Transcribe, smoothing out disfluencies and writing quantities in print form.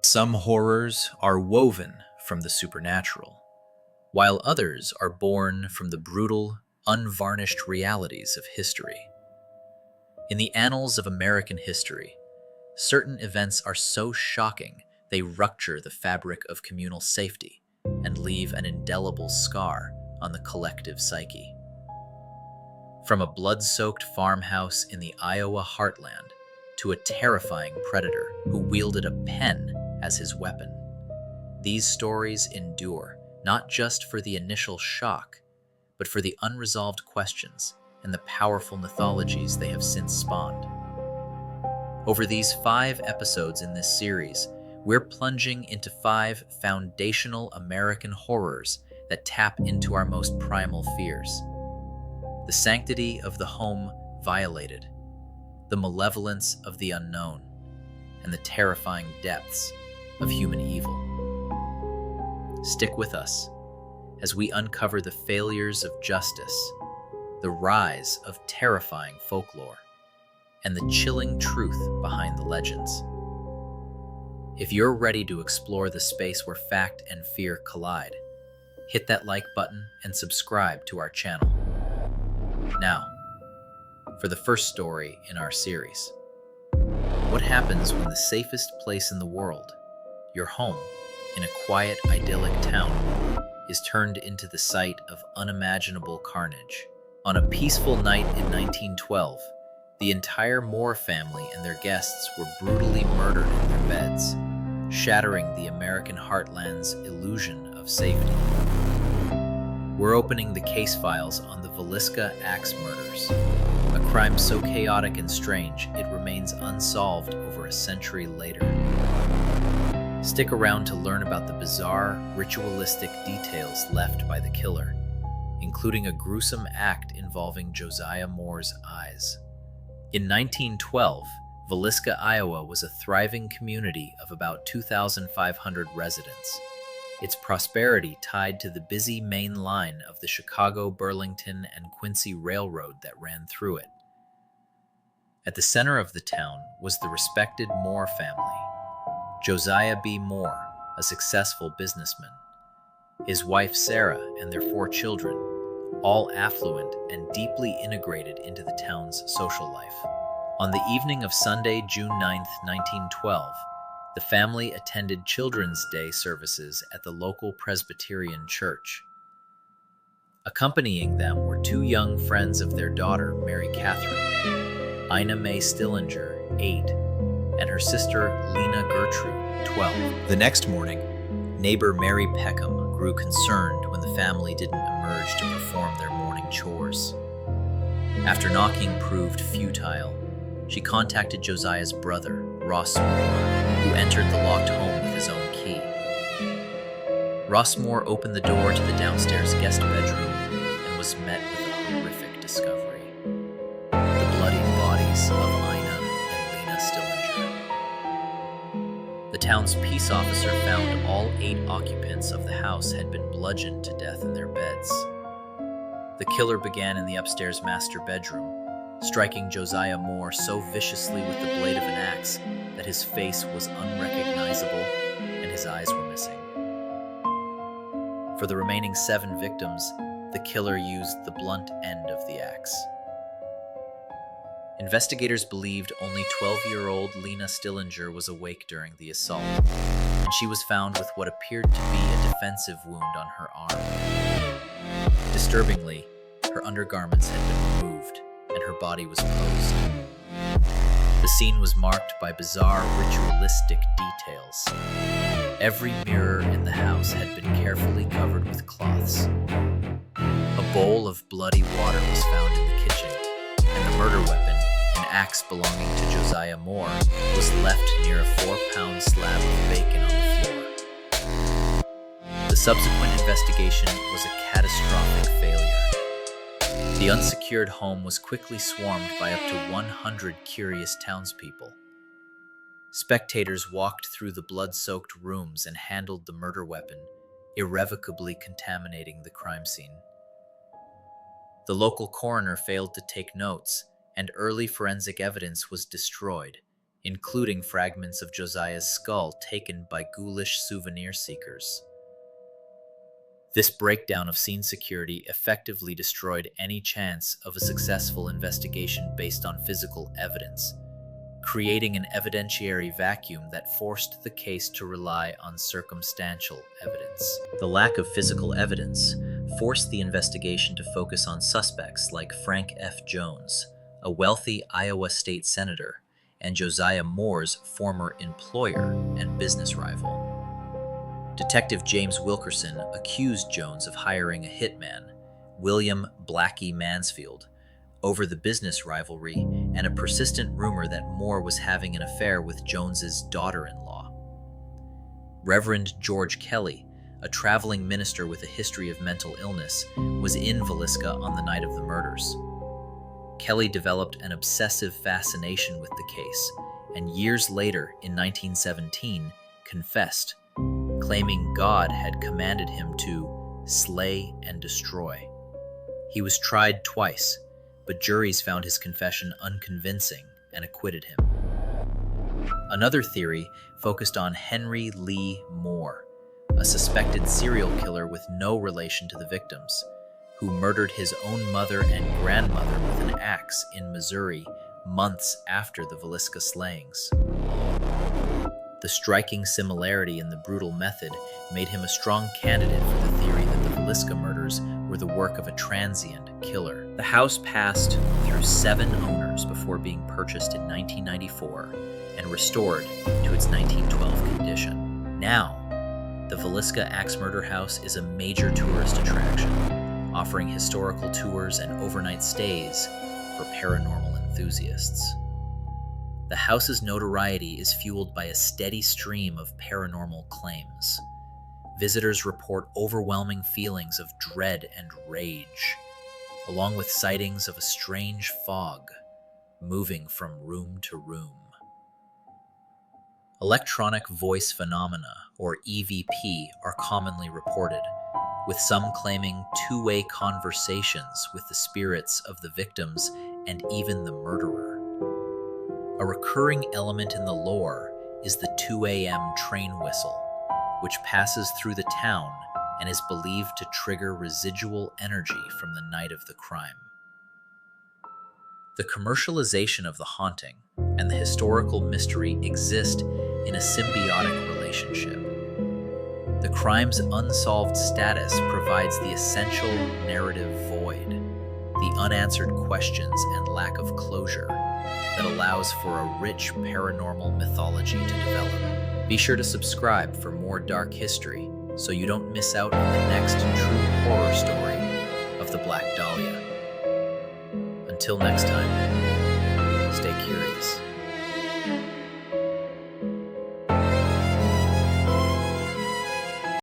Some horrors are woven from the supernatural, while others are born from the brutal, unvarnished realities of history. In the annals of American history, certain events are so shocking they rupture the fabric of communal safety and leave an indelible scar on the collective psyche. From a blood-soaked farmhouse in the Iowa heartland to a terrifying predator who wielded a pen as his weapon, these stories endure not just for the initial shock, but for the unresolved questions and the powerful mythologies they have since spawned. Over these 5 episodes in this series, we're plunging into 5 foundational American horrors that tap into our most primal fears. The sanctity of the home violated, the malevolence of the unknown, and the terrifying depths of human evil. Stick with us as we uncover the failures of justice, the rise of terrifying folklore, and the chilling truth behind the legends. If you're ready to explore the space where fact and fear collide, hit that like button and subscribe to our channel. Now, for the first story in our series. What happens when the safest place in the world, your home, in a quiet, idyllic town, is turned into the site of unimaginable carnage? On a peaceful night in 1912, the entire Moore family and their guests were brutally murdered in their beds, shattering the American heartland's illusion of safety. We're opening the case files on the Villisca Axe Murders, a crime so chaotic and strange it remains unsolved over a century later. Stick around to learn about the bizarre, ritualistic details left by the killer, including a gruesome act involving Josiah Moore's eyes. In 1912, Villisca, Iowa was a thriving community of about 2,500 residents, its prosperity tied to the busy main line of the Chicago, Burlington, and Quincy Railroad that ran through it. At the center of the town was the respected Moore family. Josiah B. Moore, a successful businessman, his wife Sarah, and their 4 children, all affluent and deeply integrated into the town's social life. On the evening of Sunday, June 9, 1912, the family attended Children's Day services at the local Presbyterian church. Accompanying them were 2 young friends of their daughter, Mary Catherine, Ina Mae Stillinger, 8, and her sister, Lena Gertrude, 12. The next morning, neighbor Mary Peckham grew concerned when the family didn't emerge to perform their morning chores. After knocking proved futile, she contacted Josiah's brother, Ross Moore, who entered the locked home with his own key. Ross Moore opened the door to the downstairs guest bedroom and was met with a horrific discovery: the bloody bodies of Ina and Lena Stillinger. The town's peace officer found all 8 occupants of the house had been bludgeoned to death in their beds. The killer began in the upstairs master bedroom, striking Josiah Moore so viciously with the blade of an axe that his face was unrecognizable and his eyes were missing. For the remaining 7 victims, the killer used the blunt end of the axe. Investigators believed only 12-year-old Lena Stillinger was awake during the assault, and she was found with what appeared to be a defensive wound on her arm. Disturbingly, her undergarments had been removed, and her body was closed. The scene was marked by bizarre ritualistic details. Every mirror in the house had been carefully covered with cloths. A bowl of bloody water was found in the kitchen, and the murder weapon, an axe belonging to Josiah Moore, was left near a 4-pound slab of bacon on the floor. The subsequent investigation was a catastrophic failure. The unsecured home was quickly swarmed by up to 100 curious townspeople. Spectators walked through the blood-soaked rooms and handled the murder weapon, irrevocably contaminating the crime scene. The local coroner failed to take notes, and early forensic evidence was destroyed, including fragments of Josiah's skull taken by ghoulish souvenir seekers. This breakdown of scene security effectively destroyed any chance of a successful investigation based on physical evidence, creating an evidentiary vacuum that forced the case to rely on circumstantial evidence. The lack of physical evidence forced the investigation to focus on suspects like Frank F. Jones, a wealthy Iowa state senator, and Josiah Moore's former employer and business rival. Detective James Wilkerson accused Jones of hiring a hitman, William Blackie Mansfield, over the business rivalry and a persistent rumor that Moore was having an affair with Jones's daughter-in-law. Reverend George Kelly, a traveling minister with a history of mental illness, was in Villisca on the night of the murders. Kelly developed an obsessive fascination with the case, and years later, in 1917, confessed, claiming God had commanded him to slay and destroy. He was tried twice, but juries found his confession unconvincing and acquitted him. Another theory focused on Henry Lee Moore, a suspected serial killer with no relation to the victims, who murdered his own mother and grandmother with an axe in Missouri months after the Villisca slayings. The striking similarity in the brutal method made him a strong candidate for the theory that the Villisca murders were the work of a transient killer. The house passed through 7 owners before being purchased in 1994 and restored to its 1912 condition. Now, the Villisca Axe Murder House is a major tourist attraction, offering historical tours and overnight stays for paranormal enthusiasts. The house's notoriety is fueled by a steady stream of paranormal claims. Visitors report overwhelming feelings of dread and rage, along with sightings of a strange fog moving from room to room. Electronic voice phenomena, or EVP, are commonly reported, with some claiming two-way conversations with the spirits of the victims and even the murderer. A recurring element in the lore is the 2 a.m. train whistle, which passes through the town and is believed to trigger residual energy from the night of the crime. The commercialization of the haunting and the historical mystery exist in a symbiotic relationship. The crime's unsolved status provides the essential narrative void, the unanswered questions and lack of closure that allows for a rich paranormal mythology to develop. Be sure to subscribe for more dark history so you don't miss out on the next true horror story of the Black Dahlia. Until next time, stay curious.